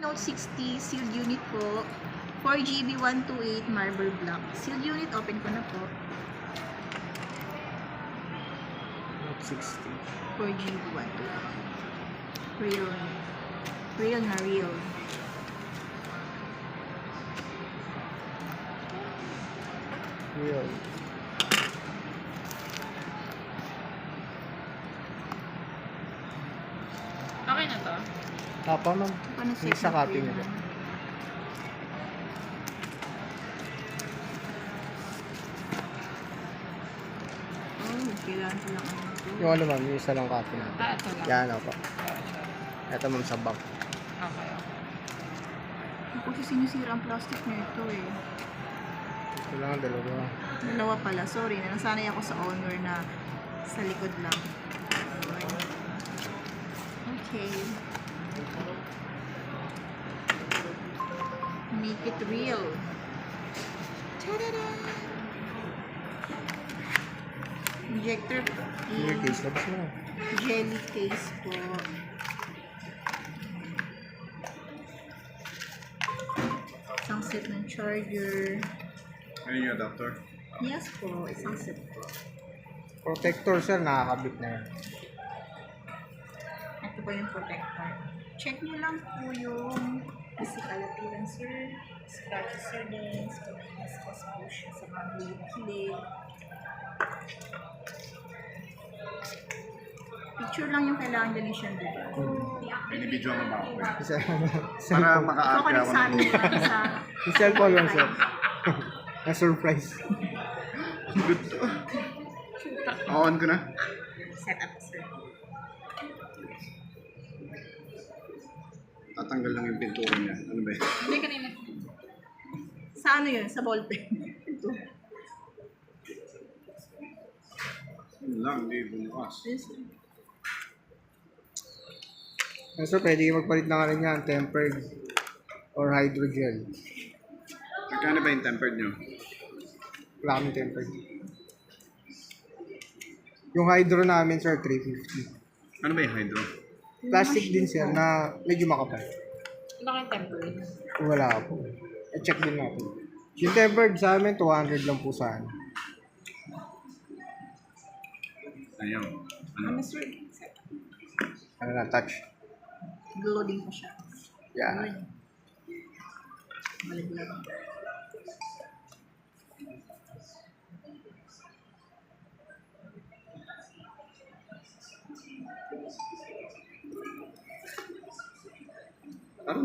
Note 60 sealed unit po. 4GB 128 marble black. Sealed unit, open ko na po. Note 60. 4GB 128. Real. Real na real. Real. Okay na to. Tapa ma'am. Ano Hindi sa copy nila. Oh, kailangan ko lang ano to. Yung ano ma'am, yung isa lang copy natin. Ito lang. Yan ako. Ito ma'am sa back. Okay. Ako kasi sinusira ang plastic nito eh. Ito lang ang dalawa. Dalawa pala. Sorry, nasanay ako sa honor na sa likod lang. Okay. Make it real. Ta-da-da! Injector Your case labas mo. jelly case po. Isang set ng charger. Ayun yung adapter. Yes po, isang set po. Protector sir, nakakabit na yan. Ito po yung protector. Check nyo lang po yung physical appearance, sir. Scratches, sir, din. So, mas po siya sa mga gilid. Picture lang yung kailangan dyan siya, di ba? Binibidyo mo ba ako? Isa, Para Ito maka-add ko ka ako sa ng amin sa yung cellphone lang sir. Na surprise. good to. On ko na. setup, sir. Tatanggal lang yung pintura niya. Ano ba yun? Hindi kanina. Sa ano yun? Sa ballpen. Ito. Yun lang, hindi bumukas. Yes, sir. Sir, pwede kayo magpalit na nga rin yan, tempered or hydrogel. Magkano ba yung tempered nyo? Wala kaming tempered. Yung hydro namin sir, 350. Ano ba yung hydro? Plastic din sir na medyo makapal. Ano kayong temporary? Wala po. I-check din natin. Yung tempered sa amin, 200 lang po sa amin. Ayun. Ano, Ano? sir? Ano na, touch. Loading ko siya. Yan. Malaglag. Parang